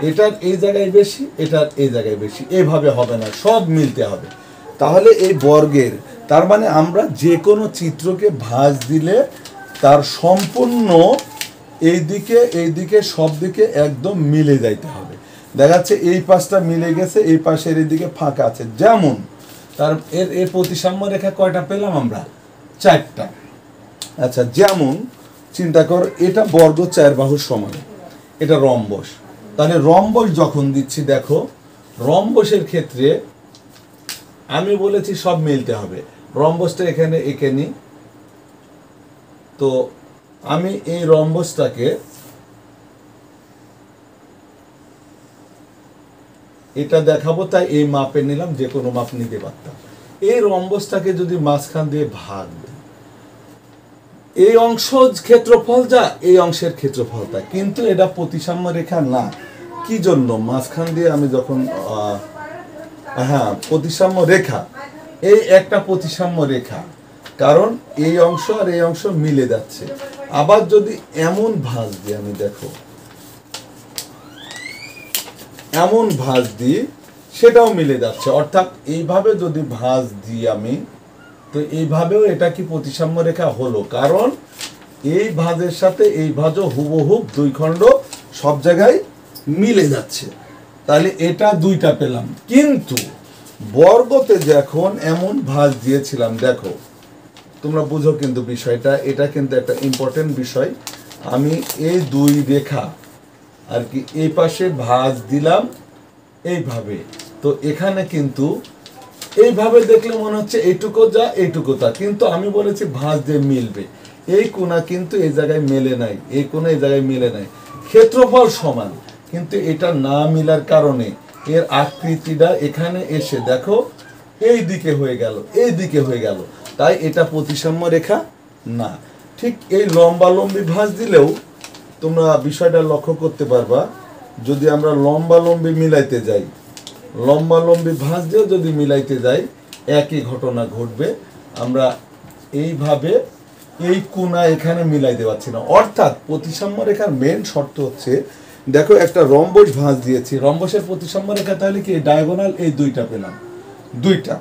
এটার এই জায়গায় বেশি, এটার এই জায়গায় বেশি, এইভাবে হবে না, সব মিলতে হবে। তাহলে এই বর্গের, তার মানে আমরা যে কোনো চিত্রকে ভাঁজ দিলে তার সম্পূর্ণ এইদিকে সব দিকে একদম মিলে যাইতে হবে। দেখা যাচ্ছে এই পাশটা মিলে গেছে, এই পাশের এদিকে ফাঁকা আছে, যেমন তার এর প্রতিসাম্য রেখা কয়টা পেলাম আমরা? চারটা। আচ্ছা, যেমন চিন্তা কর এটা বর্গ চার বাহুর সমান, এটা রম্বস। তাহলে রম্বস যখন দিচ্ছি, দেখো রম্বসের ক্ষেত্রে আমি বলেছি সব মিলতে হবে। রম্বসটা এখানে এঁকে নিই, তো আমি এই রম্বসটাকে এটা দেখাবো, তাই এই মাপে নিলাম, যে কোনো মাপ নিতে পারতাম। এই রম্বসটাকে যদি মাঝখান দিয়ে ভাগ দিই, এই অংশ ক্ষেত্রফল যা এই অংশের ক্ষেত্রফল তা, কিন্তু এটা প্রতিসাম্য রেখা না। কি জন্য? মাঝখান দিয়ে আমি যখন প্রতিসাম্য রেখা, এই একটা প্রতিসাম্য রেখা, কারণ এই অংশ আর এই অংশ মিলে যাচ্ছে। আবার যদি এমন ভাঁজ দিই, আমি দেখো এমন ভাঁজ দিই, সেটাও মিলে যাচ্ছে। অর্থাৎ এইভাবে যদি ভাঁজ দিই আমি, তো এইভাবেও এটা কি প্রতিসাম্য রেখা হলো, কারণ এই ভাঁজের সাথে এই ভাঁজও হুবহুব দুই খণ্ড সব জায়গায় মিলে যাচ্ছে। তাহলে এটা দুইটা পেলাম। কিন্তু বর্গতে যখন এমন ভাঁজ দিয়েছিলাম, দেখো তোমরা বুঝো কিন্তু বিষয়টা, এটা কিন্তু একটা ইম্পর্টেন্ট বিষয়। আমি এই দুই রেখা আর কি এই পাশে ভাঁজ দিলাম এইভাবে, তো এখানে কিন্তু এইভাবে দেখলে মনে হচ্ছে এইটুকু যা এইটুকু তা, কিন্তু আমি বলেছি ভাঁজ দিয়ে মিলবে। এই কোণা কিন্তু এই জায়গায় মেলে নাই, এই কোণা এই জায়গায় মেলে নাই, ক্ষেত্রফল সমান, কিন্তু এটা না মিলার কারণে এর আকৃতিটা এখানে এসে দেখো এই দিকে হয়ে গেল, এই দিকে হয়ে গেল, তাই এটা প্রতিসাম্য রেখা না। ঠিক এই লম্বালম্বি ভাঁজ দিলেও তোমরা বিষয়টা লক্ষ্য করতে পারবা, যদি আমরা লম্বালম্বি মিলাইতে যাই, লম্বালম্বি ভাঁজ দিয়েও যদি মিলাইতে যাই, একই ঘটনা ঘটবে। আমরা এইভাবে এই কোণা এখানে মিলাইতে পারছি না। অর্থাৎ প্রতিসাম্য রেখার মেন শর্ত হচ্ছে, দেখো একটা রম্বস ভাঁজ দিয়েছি, রম্বসের প্রতিসাম্য রেখা তাহলে কি ডায়াগোনাল এই দুইটা পেলাম, দুইটা।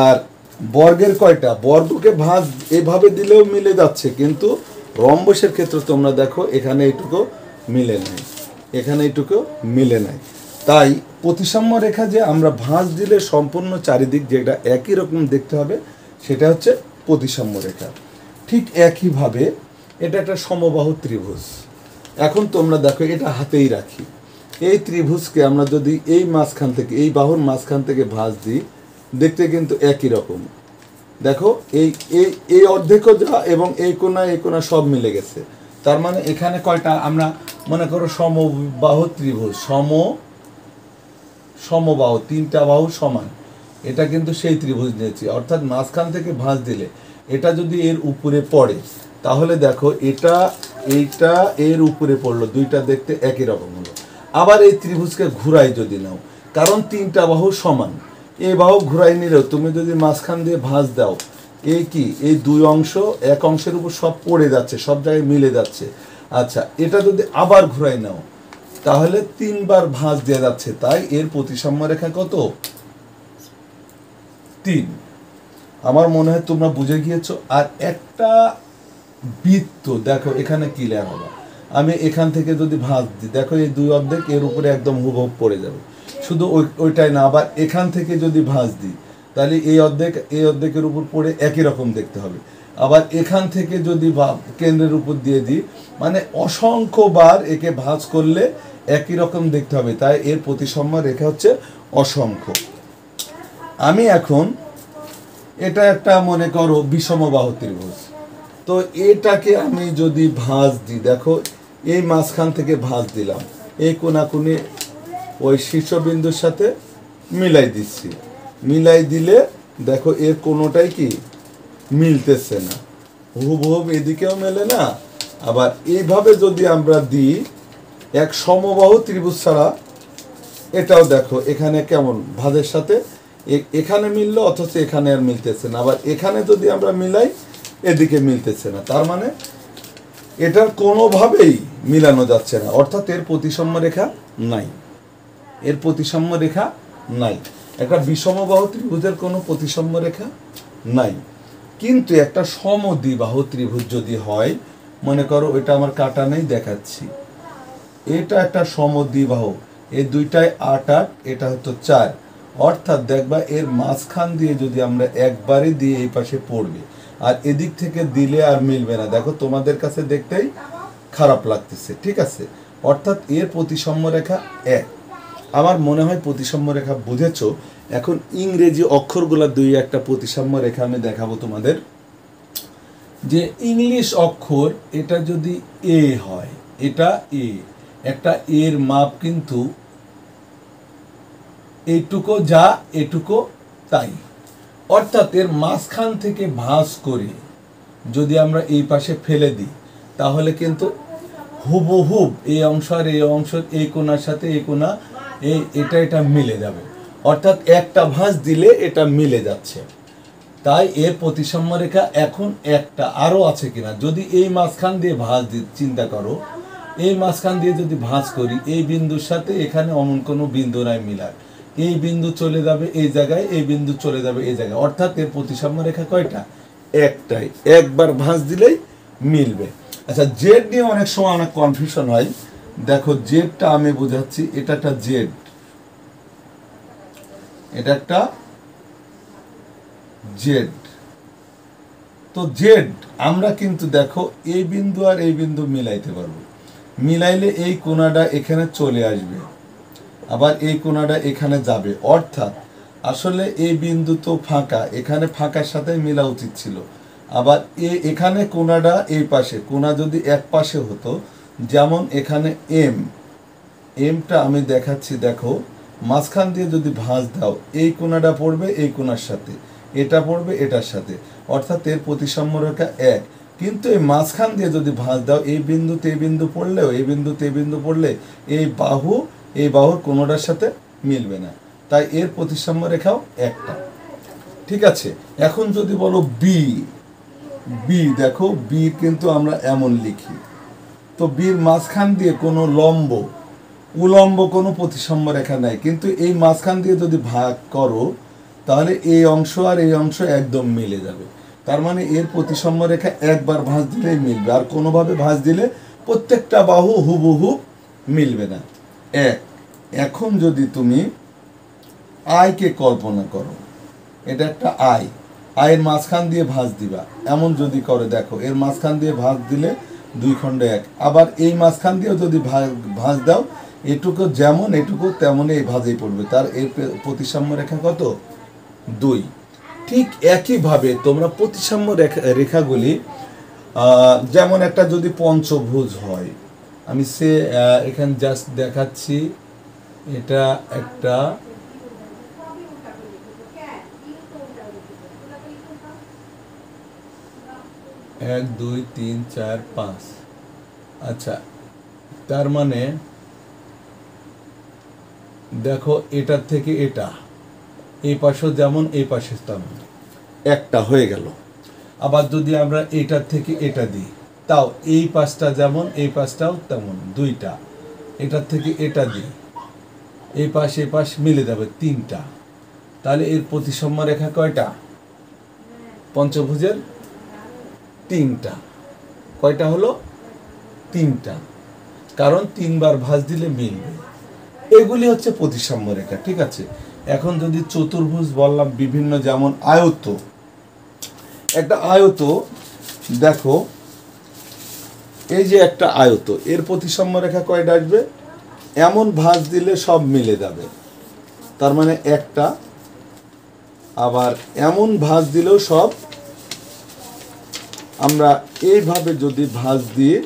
আর বর্গের কয়টা? বর্গকে ভাঁজ এভাবে দিলেও মিলে যাচ্ছে, কিন্তু রম্বসের ক্ষেত্রে তোমরা দেখো এখানে এইটুকু মিলে নাই, এখানে এইটুকু মিলে নাই। তাই প্রতিসাম্য রেখা যে আমরা ভাঁজ দিলে সম্পূর্ণ চারিদিক যেটা একই রকম দেখতে হবে, সেটা হচ্ছে প্রতিসাম্য রেখা। ঠিক একইভাবে এটা একটা সমবাহু ত্রিভুজ। এখন তোমরা দেখো এটা হাতেই রাখি, এই ত্রিভুজকে আমরা যদি এই মাঝখান থেকে, এই বাহুর মাঝখান থেকে ভাঁজ দিই, দেখতে কিন্তু একই রকম, দেখো এই এই এই অর্ধেকও যা এবং এই কোণা সব মিলে গেছে। তার মানে এখানে কয়টা, আমরা মনে করো সমবাহু ত্রিভুজ, সমবাহু, তিনটা বাহু সমান, এটা কিন্তু সেই ত্রিভুজ নিয়েছি। অর্থাৎ মাঝখান থেকে ভাঁজ দিলে এটা যদি এর উপরে পড়ে, তাহলে দেখো এইটা এর উপরে পড়লো, দুইটা দেখতে একই রকম হলো। আবার এই ত্রিভুজকে ঘুরাই যদি নাও, কারণ তিনটা বাহু সমান, এই বাহু ঘুরাই নিলেও তুমি যদি মাঝখান দিয়ে ভাঁজ দাও, এই দুই অংশ এক অংশের উপর সব পড়ে যাচ্ছে, সব জায়গায় মিলে যাচ্ছে। আচ্ছা, এটা যদি আবার ঘুরাই নাও, তাহলে তিনবার ভাঁজ দেওয়া যাচ্ছে, তাই এর প্রতিসাম্য রেখা কত? 3। আমার মনে হয় তোমরা বুঝে গিয়েছো। আর একটা বৃত্ত দেখো এখানে ক্লিয়ার হবে। আমি এখান থেকে যদি ভাঁজ দিই, দেখো এই দুই অর্ধেক এর উপরে একদম হুবহু পড়ে যাবে। শুধু ওইটাই না, আবার এখান থেকে যদি ভাঁজ দিই, তাহলে এই অর্ধেকের উপর পড়ে একই রকম দেখতে হবে। আবার এখান থেকে যদি কেন্দ্রের উপর দিয়ে দিই, মানে অসংখ্যবার একে ভাঁজ করলে একই রকম দেখতে হবে, তাই এর প্রতিসাম্য রেখা হচ্ছে অসংখ্য। আমি এখন এটা একটা মনে করো বিষমবাহু ত্রিভুজ, তো এটাকে আমি যদি ভাঁজ দিই, দেখো এই মাঝখান থেকে ভাঁজ দিলাম, এই কোণাকুনি ওই শীর্ষবিন্দুর সাথে মিলাই দিচ্ছি, মিলাই দিলে দেখো এর কোনোটাই কি মিলতেছে না, হুবহু এদিকেও মেলে না। আবার এইভাবে যদি আমরা দিই এক সমবাহু ত্রিভুজ ছাড়া, এটাও দেখো এখানে কেমন ভাঁজের সাথে এখানে মিললো, অথচ এখানে আর মিলতেছে না। আবার এখানে যদি আমরা মিলাই, এদিকে মিলতেছে না, তার মানে এটার কোনোভাবেই মিলানো যাচ্ছে না, অর্থাৎ এর প্রতিসাম্য রেখা নাই, এর প্রতিসাম্য রেখা নাই। একটা বিষমবাহু ত্রিভুজের কোনো প্রতিসাম্য রেখা নাই। কিন্তু একটা সমদ্বিবাহু ত্রিভুজ যদি হয়, মনে করো এটা আমার কাটা নেই, দেখাচ্ছি, এটা একটা সমদ্বিবাহু, এই দুইটায় 8 8, এটা হতো 4, অর্থাৎ দেখবা এর মাঝখান দিয়ে যদি আমরা একবারে দিয়ে এই পাশে পড়বে, আর এদিক থেকে দিলে আর মিলবে না। দেখো তোমাদের কাছে দেখতেই খারাপ লাগতেছে, ঠিক আছে? অর্থাৎ এর প্রতিসাম্য রেখা 1। আমার মনে হয় প্রতিসাম্য রেখা বুঝেছো। এখন ইংরেজি অক্ষরগুলা দুই একটা প্রতিসাম্য রেখা আমি দেখাবো তোমাদের। যে ইংলিশ অক্ষর, এটা যদি এ হয়, এটা এ, একটা এর মাপ কিন্তু এইটুকু যা এটুকু তাই, অর্থাৎ এর মাঝখান থেকে ভাঁজ করে যদি আমরা এই পাশে ফেলে দিই, তাহলে কিন্তু হুবহুব এই অংশ আর এই অংশ, এই কোণার সাথে এই কোণা, এটা মিলে যাবে, অর্থাৎ একটা ভাঁজ দিলে এটা মিলে যাচ্ছে। তাই এর প্রতিসাম্য রেখা এখন একটা আরও আছে কিনা, যদি এই মাঝখান দিয়ে ভাঁজ চিন্তা করো, এই মাঝখান দিয়ে যদি ভাঁজ করি, এই বিন্দুর সাথে এখানে অমন কোনো বিন্দু নাই মিলার, এই বিন্দু চলে যাবে এই জায়গায়, এই বিন্দু চলে যাবে এই জায়গায়, অর্থাৎ এর প্রতিসাম্য রেখা কয়টা? একটাই, একবার ভাঁজ দিলেই মিলবে। আচ্ছা, জেড নিয়ে অনেক সময় অনেক কনফিউশন হয়। দেখো জেডটা আমি বোঝাচ্ছি, এটা একটা জেড, এটা একটা জেড। তো জেড আমরা কিন্তু দেখো এই বিন্দু আর এই বিন্দু মিলাইতে পারবো, মিলাইলে এই কোণাটা এখানে চলে আসবে, আবার এই কোণাটা এখানে যাবে, অর্থাৎ আসলে এই বিন্দু তো ফাঁকা, এখানে ফাঁকার সাথে মিলা উচিত ছিল। আবার এখানে কোণাটা এই পাশে, কোণা যদি এক পাশে হতো, যেমন এখানে এমটা আমি দেখাচ্ছি, দেখো মাঝখান দিয়ে যদি ভাঁজ দাও, এই কোণাটা পড়বে এই কোণার সাথে, এটা পড়বে এটার সাথে, অর্থাৎ এর প্রতিসাম্য রেখা 1। কিন্তু এই মাঝখান দিয়ে যদি ভাঁজ দাও, এই বিন্দুতে এই বিন্দু পড়লেও, এই বিন্দুতে এই বিন্দু পড়লে এই বাহুর কোনোটার সাথে মিলবে না, তাই এর প্রতিসাম্য রেখাও একটা। ঠিক আছে, এখন যদি বলো বি, দেখো বি কিন্তু আমরা এমন লিখি, তো বির মাঝখান দিয়ে কোনো উলম্ব কোনো প্রতিসাম্য রেখা নাই, কিন্তু এই মাঝখান দিয়ে যদি ভাগ করো, তাহলে এই অংশ আর এই অংশ একদম মিলে যাবে। তার মানে এর প্রতিসাম্য রেখা একবার ভাঁজ দিলেই মিলবে, আর কোনোভাবে ভাঁজ দিলে প্রত্যেকটা বাহু হুবহু মিলবে না। এখন যদি তুমি আয়কে কল্পনা করো, এটা একটা আয়ের মাঝখান দিয়ে ভাঁজ দিবা, এমন যদি করে, দেখো এর মাঝখান দিয়ে ভাঁজ দিলে 2 খণ্ডে 1, আবার এই মাঝখান দিয়েও যদি ভাঁজ দাও, এটুকু যেমন এটুকু তেমনই এই ভাঁজেই পড়বে, তার এর প্রতিসাম্য রেখা কত? 2। ঠিক একইভাবে তোমরা প্রতিসাম্য রেখাগুলি যেমন একটা যদি পঞ্চভুজ হয়, আমি এখানে জাস্ট দেখাচ্ছি, এটা একটা 1 2 3 4 5, আচ্ছা তার মানে দেখো এটার থেকে এটা, এই পাশেও যেমন এই পাশে তেমন, একটা হয়ে গেল। আবার যদি আমরা এটার থেকে এটা দিই, তাও এই পাশটা যেমন এই পাশটাও তেমন, দুইটা। এটার থেকে এটা দিই, এই পাশ মিলে যাবে, তিনটা। তাহলে এর প্রতিসাম্য রেখা কয়টা? পঞ্চভুজের তিনটা। কয়টা হলো? তিনটা, কারণ তিনবার ভাঁজ দিলে মিলবে। এগুলি হচ্ছে প্রতিসাম্য রেখা, ঠিক আছে। এখন যদি চতুর্ভুজ বললাম বিভিন্ন, যেমন আয়ত, একটা আয়ত দেখো, এই যে একটা আয়ত, এর প্রতিসাম্য রেখা কয়টা আসবে? এমন ভাঁজ দিলে সব মিলে যাবে, তার মানে একটা। আবার এমন ভাঁজ দিলেও সব, আমরা এইভাবে যদি ভাঁজ দিয়ে,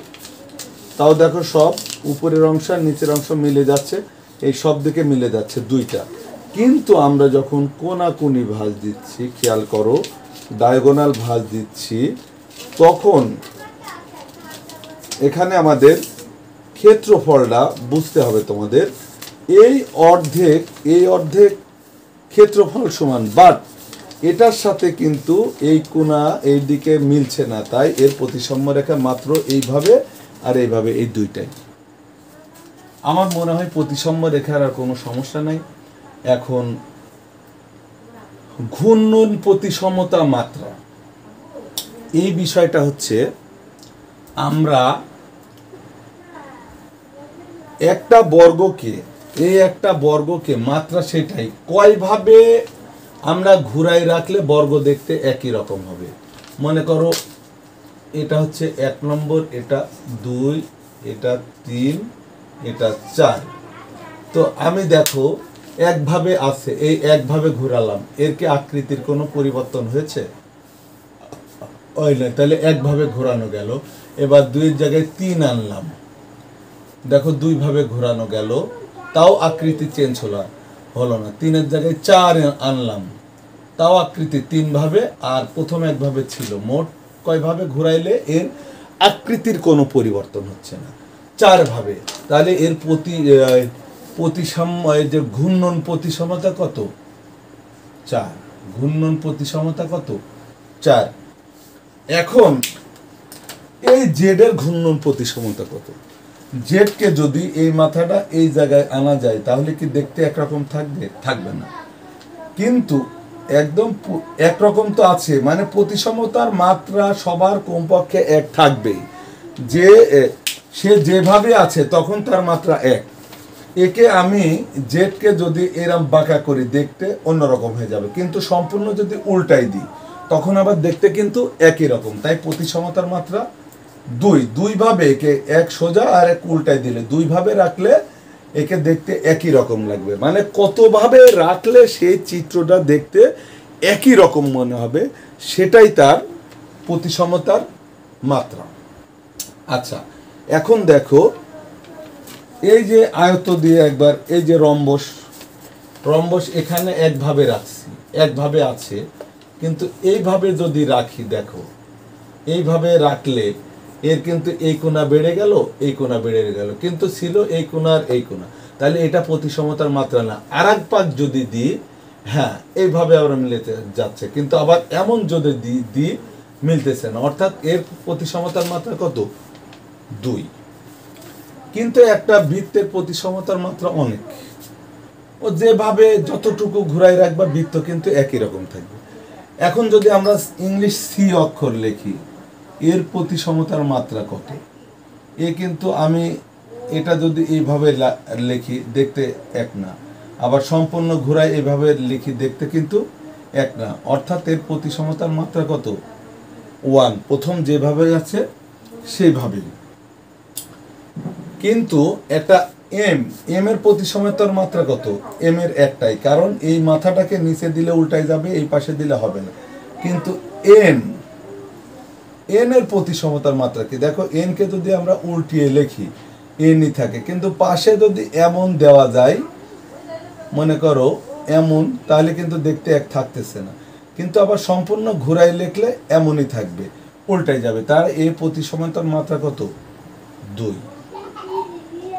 তাও দেখো সব উপরের অংশ আর নিচের অংশ মিলে যাচ্ছে, এই সব দিকে মিলে যাচ্ছে, দুইটা। কিন্তু আমরা যখন কোনাকুনি ভাঁজ দিচ্ছি, খেয়াল করো, ডায়াগোনাল ভাঁজ দিচ্ছি, তখন এখানে আমাদের ক্ষেত্রফলটা বুঝতে হবে তোমাদের। এই অর্ধেক ক্ষেত্রফল সমান, বাট এটার সাথে কিন্তু এই কোনা এই দিকে মিলছে না, তাই এর প্রতিসাম্য রেখা মাত্র এইভাবে আর এইভাবে, এই দুইটাই। আমার মনে হয় প্রতিসাম্য রেখার আর কোনো সমস্যা নাই। এখন ঘূর্ণন প্রতিসমতা মাত্রা, এই বিষয়টা হচ্ছে, আমরা একটা বর্গকে মাত্রা সেটাই কয়ভাবে আমরা ঘুরাই রাখলে বর্গ দেখতে একই রকম হবে। মনে করো এটা হচ্ছে 1 নম্বর, এটা 2, এটা 3, এটা 4। তো আমি দেখো একভাবে আছে, এই একভাবে ঘুরালাম, এর কি আকৃতির কোনো পরিবর্তন হয়েছে? ওই নয়, তাহলে একভাবে ঘোরানো গেল। এবার 2-এর জায়গায় 3 আনলাম, দেখো 2 ভাবে ঘোরানো গেল, তাও আকৃতি চেঞ্জ হলো না। 3-এর জায়গায় 4 আনলাম, তাও আকৃতি 3 ভাবে, আর প্রথম একভাবে ছিল। মোট কয়ভাবে ঘুরাইলে এর আকৃতির কোনো পরিবর্তন হচ্ছে না? 4 ভাবে। তাহলে এর প্রতিসাম্য, যে ঘূর্ণন প্রতিসমতা কত? 4। ঘূর্ণন প্রতিসমতা কত? 4। এখন এই জেডের ঘূর্ণন প্রতিসমতা কত? জেডকে যদি এই মাথাটা এই জায়গায় আনা যায়, তাহলে কি দেখতে একরকম থাকবে? থাকবে না। কিন্তু একদম একরকম তো আছে, মানে প্রতিসমতার মাত্রা সবার কমপক্ষে 1 থাকবেই। সে যেভাবে আছে তখন তার মাত্রা 1। একে আমি জেডকে যদি এরম বাঁকা করি, দেখতে অন্যরকম হয়ে যাবে, কিন্তু সম্পূর্ণ যদি উল্টাই দিই, তখন আবার দেখতে কিন্তু একই রকম। তাই প্রতিসমতার মাত্রা 2 ভাবে, একে 1 সোজা আর 1 উল্টাই দিলে, 2 ভাবে রাখলে একে দেখতে একই রকম লাগবে। মানে কতভাবে রাখলে সেই চিত্রটা দেখতে একই রকম মনে হবে, সেটাই তার প্রতিসমতার মাত্রা। আচ্ছা, এখন দেখো, এই যে আয়ত দিয়ে একবার, এই যে রম্বস এখানে একভাবে রাখছি, একভাবে আছে, কিন্তু এইভাবে যদি রাখি, দেখো এইভাবে রাখলে এর কিন্তু এই কোণা বেড়ে গেল, এই কোণা বেড়ে গেল, কিন্তু ছিল এই কোণা আর এই কোণা, তাহলে এটা প্রতিসমতার মাত্রা না। আর এক পাক যদি দিই, হ্যাঁ এইভাবে আমরা মিলতে যাচ্ছে, কিন্তু আবার এমন যদি দিই মিলতেছে না, অর্থাৎ এর প্রতিসমতার মাত্রা কত? 2। কিন্তু একটা বৃত্তের প্রতিসমতার মাত্রা অনেক, ও যেভাবে যতটুকু ঘুরাই রাখবা বৃত্ত কিন্তু একই রকম থাকবে। এখন যদি আমরা ইংলিশ সি অক্ষর লিখি, এর প্রতিসমতার মাত্রা কত? কিন্তু আমি এটা যদি এইভাবে লিখি, দেখতে এক না। আবার সম্পূর্ণ ঘুরাই এইভাবে লিখি, দেখতে কিন্তু এক না। অর্থাৎ এর প্রতিসমতার মাত্রা কত? 1। প্রথম যেভাবে আছে সেইভাবেই। কিন্তু এটা এম, এম এর প্রতিসমতার মাত্রা কত? এম এর একটাই, কারণ এই মাথাটাকে নিচে দিলে উল্টাই যাবে, এই পাশে দিলে হবে না। কিন্তু এন, এন এর প্রতিসমতার মাত্রা কি? দেখো এন কে যদি আমরা উল্টিয়ে লিখি এনই থাকে, কিন্তু পাশে যদি এমন দেওয়া যায়, মনে করো এমন, তাহলে কিন্তু দেখতে এক থাকতেছে না। কিন্তু আবার সম্পূর্ণ ঘুরাই লিখলে এমনই থাকবে, উল্টাই যাবে। তার এই প্রতিসমতার মাত্রা কত? 2।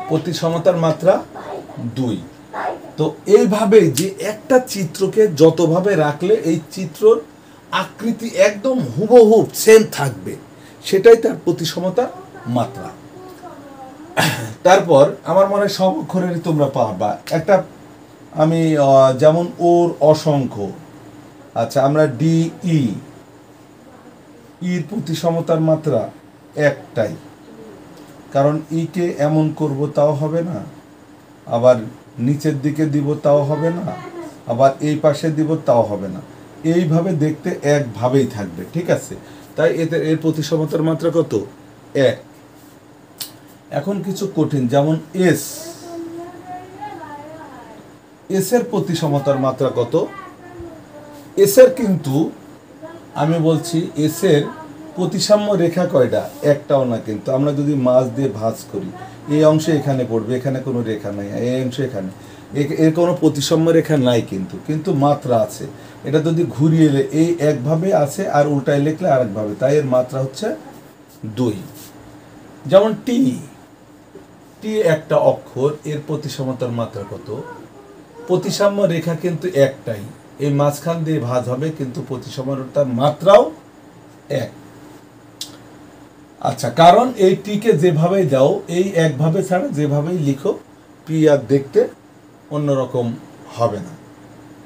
প্রতিসমতার মাত্রা 2। তো এইভাবেই যে একটা চিত্রকে যতভাবে রাখলে এই চিত্রর আকৃতি একদম হুবহু সেম থাকবে, সেটাই তার প্রতিসমতার মাত্রা। তারপর আমার মনে হয় সব অক্ষরেরই তোমরা পাবা একটা, আমি যেমন ওর অসংখ্য, আচ্ছা আমরা ডি ই, ইর প্রতিসমতার মাত্রা একটাই, কারণ ইকে এমন করব তাও হবে না, আবার নিচের দিকে দিব তাও হবে না, আবার এই পাশে দিব তাও হবে না, এইভাবে দেখতে একভাবেই থাকবে, ঠিক আছে? তাই এতে এর প্রতিসমতার মাত্রা কত? 1। এখন কিছু কঠিন, যেমন এস, এস এর প্রতিসমতার মাত্রা কত? এস এর কিন্তু আমি বলছি এস এর প্রতিসাম্য রেখা কয়টা? একটাও না। কিন্তু আমরা যদি মাছ দিয়ে ভাঁজ করি, এই অংশে এখানে পড়বে, এখানে কোনো রেখা নাই, এই অংশে এখানে, এর কোনো প্রতিসাম্য রেখা নাই, কিন্তু মাত্রা আছে। এটা যদি ঘুরিয়ে এই একভাবে আছে, আর উল্টায় লিখলে আরেকভাবে, তাই এর মাত্রা হচ্ছে 2। যেমন টি, টি একটা অক্ষর, এর প্রতিসমতার মাত্রা কত? প্রতিসাম্য রেখা কিন্তু একটাই, এই মাঝখান দিয়ে ভাঁজ হবে, কিন্তু প্রতিসমতার মাত্রাও 1। আচ্ছা, কারণ এই টিকে যেভাবেই দাও, এই একভাবে ছাড়া যেভাবেই লিখো, পি আর দেখতে অন্যরকম হবে না,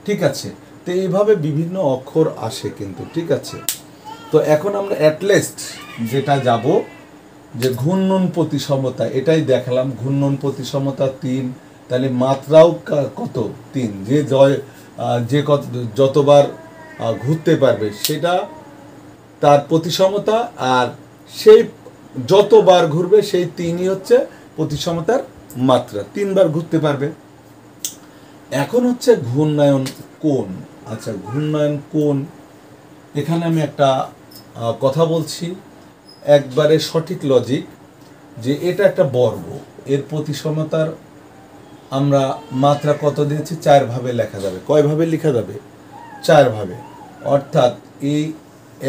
ঠিক আছে? তো এইভাবে বিভিন্ন অক্ষর আসে কিন্তু, ঠিক আছে? তো এখন আমরা অ্যাটলিস্ট যেটা যাব, যে ঘূর্ণন প্রতিসমতা, এটাই দেখালাম। ঘূর্ণন প্রতিসমতা 3, তাহলে মাত্রাও কত? 3। যে যতবার ঘুরতে পারবে সেটা তার প্রতিসমতা, আর সেই যতবার ঘুরবে সেই 3ই হচ্ছে প্রতিসমতার মাত্রা। 3 বার ঘুরতে পারবে। এখন হচ্ছে ঘূর্ণায়ন কোণ। আচ্ছা, ঘূর্ণায়ন কোণ, এখানে আমি একটা কথা বলছি, একবারে সঠিক লজিক, যে এটা একটা বর্গ, এর প্রতিসমতার আমরা মাত্রা কত দিয়েছি? 4 ভাবে লেখা যাবে। কয় ভাবে লেখা যাবে? 4 ভাবে। অর্থাৎ এই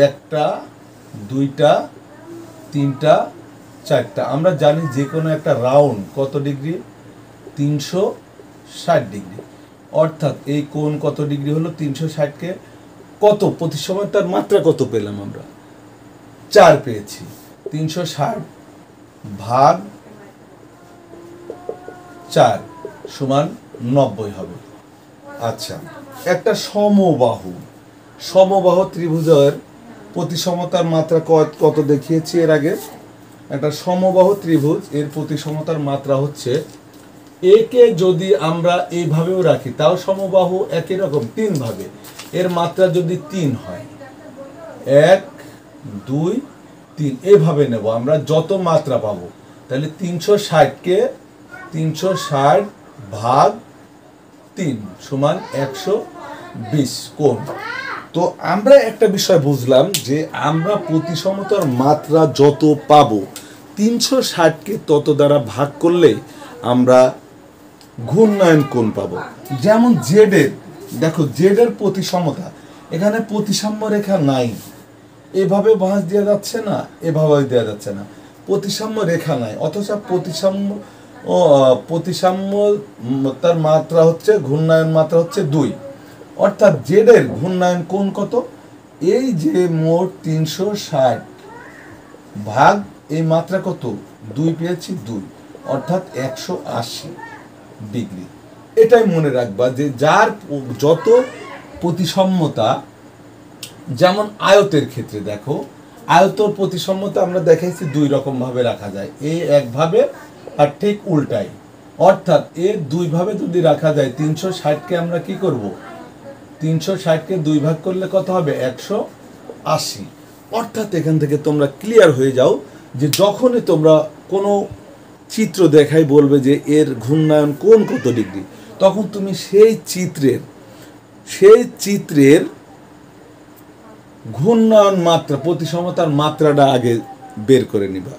1টা, 2টা, 3টা, 4টা। আমরা জানি যে কোনো একটা রাউন্ড কত ডিগ্রি? 360 ডিগ্রি। অর্থাৎ এই কোণ কত ডিগ্রি হলো? 360কে কত প্রতিসমতার মাত্রা কত পেলাম আমরা? 4 পেয়েছি। 360 ভাগ 4 সমান 90 হবে। আচ্ছা, একটা সমবাহু ত্রিভুজের প্রতিসমতার মাত্রা কত দেখিয়েছি এর আগে? একটা সমবাহু ত্রিভুজ, এর প্রতিসমতার মাত্রা হচ্ছে, একে যদি আমরা এইভাবেও রাখি তাও সমবাহু একই রকম, 3 ভাবে, এর মাত্রা যদি 3 হয়, 1 2 3, এইভাবে নেব আমরা, যত মাত্রা পাবো। তাহলে 360কে 360 ভাগ 3 সমান 120 কোণ। তো আমরা একটা বিষয় বুঝলাম, যে আমরা প্রতিসমতার মাত্রা যত পাবো, 360কে তত দ্বারা ভাগ করলে আমরা ঘূর্ণায়ন কোণ পাবো। যেমন জেড এর, দেখো জেড এর প্রতিসমতা, এখানে প্রতিসাম্য রেখা নাই, এভাবে ভাঁজ দেওয়া যাচ্ছে না, এভাবে দেওয়া যাচ্ছে না, প্রতিসাম্য রেখা নাই, অথচ প্রতিসাম্য তার মাত্রা হচ্ছে, ঘূর্ণায়ন মাত্রা হচ্ছে 2। অর্থাৎ জেড এর ঘূর্ণায়ন কোণ কত? এই যে মোট 360 ভাগ এই মাত্রা কত? 2 পেয়েছি, 2, অর্থাৎ 180 ডিগ্রি। এটাই মনে রাখবা, যে যার যত প্রতিসাম্যতা, যেমন আয়তের ক্ষেত্রে দেখো, আয়তর প্রতিসাম্যতা আমরা দেখাইছি 2 রকম ভাবে রাখা যায়, এই একভাবে আর ঠিক উল্টাই। অর্থাৎ এর 2 ভাবে যদি রাখা যায়, 360কে আমরা কি করব? 360কে 2 ভাগ করলে কত হবে? 180। অর্থাৎ এখান থেকে তোমরা ক্লিয়ার হয়ে যাও, যে যখনই তোমরা কোনো চিত্র দেখাই বলবে যে এর ঘূর্ণায়ন কোণ কত ডিগ্রি, তখন তুমি সেই চিত্রের ঘূর্ণায়ন মাত্রা, প্রতিসমতার মাত্রাটা আগে বের করে নিবা।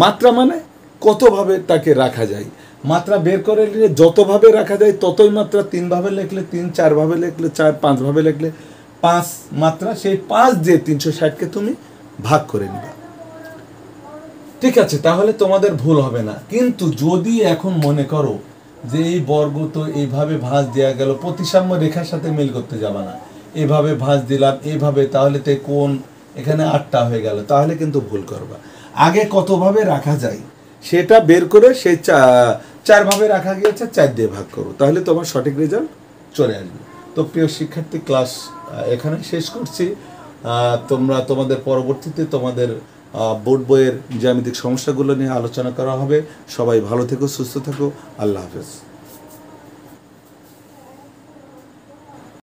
মাত্রা মানে কতভাবে তাকে রাখা যায়, মাত্রা বের করে নিলে যতভাবে রাখা যায় ততই মাত্রা। 3 ভাবে লিখলে 3, 4 ভাবে লিখলে 4, 5 ভাবে লিখলে 5 মাত্রা। সেই 5 দিয়ে 360কে তুমি ভাগ করে নিবা। ঠিক আছে, তাহলে তোমাদের ভুল হবে না। কিন্তু যদি এখন মনে করো যে এই বর্গ তো এইভাবে ভাঁজ দেওয়া গেল, প্রতিসাম্য রেখার সাথে মিল করতে যাবা না, এইভাবে ভাঁজ দিলাম এইভাবে, তাহলে তো কোণ এখানে 8টা হয়ে গেল, তাহলে কিন্তু ভুল করবা। আগে কতভাবে রাখা যায় সেটা বের করে সেই 4 ভাবে রাখা গিয়েছে 4 দিয়ে ভাগ করো, তাহলে তোমার সঠিক রেজাল্ট চলে আসবে। তো প্রিয় শিক্ষার্থী, ক্লাস এখানে শেষ করছি। তোমরা তোমাদের পরবর্তীতে তোমাদের বোর্ড বইয়ের জ্যামিতিক সমস্যাগুলো নিয়ে আলোচনা করা হবে। সবাই ভালো থেকো, সুস্থ থাকো, আল্লাহ হাফেজ।